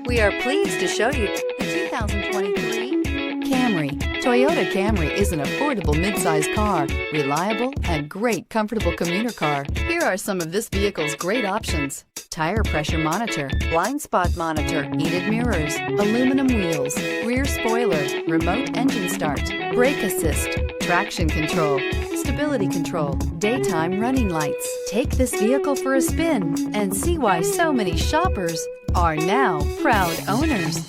We are pleased to show you the 2023 Camry. Toyota Camry is an affordable midsize car, reliable and great comfortable commuter car. Here are some of this vehicle's great options: tire pressure monitor, blind spot monitor, heated mirrors, aluminum wheels, rear spoiler, remote engine start, brake assist, traction control, stability control, daytime running lights. Take this vehicle for a spin and see why so many shoppers are now proud owners.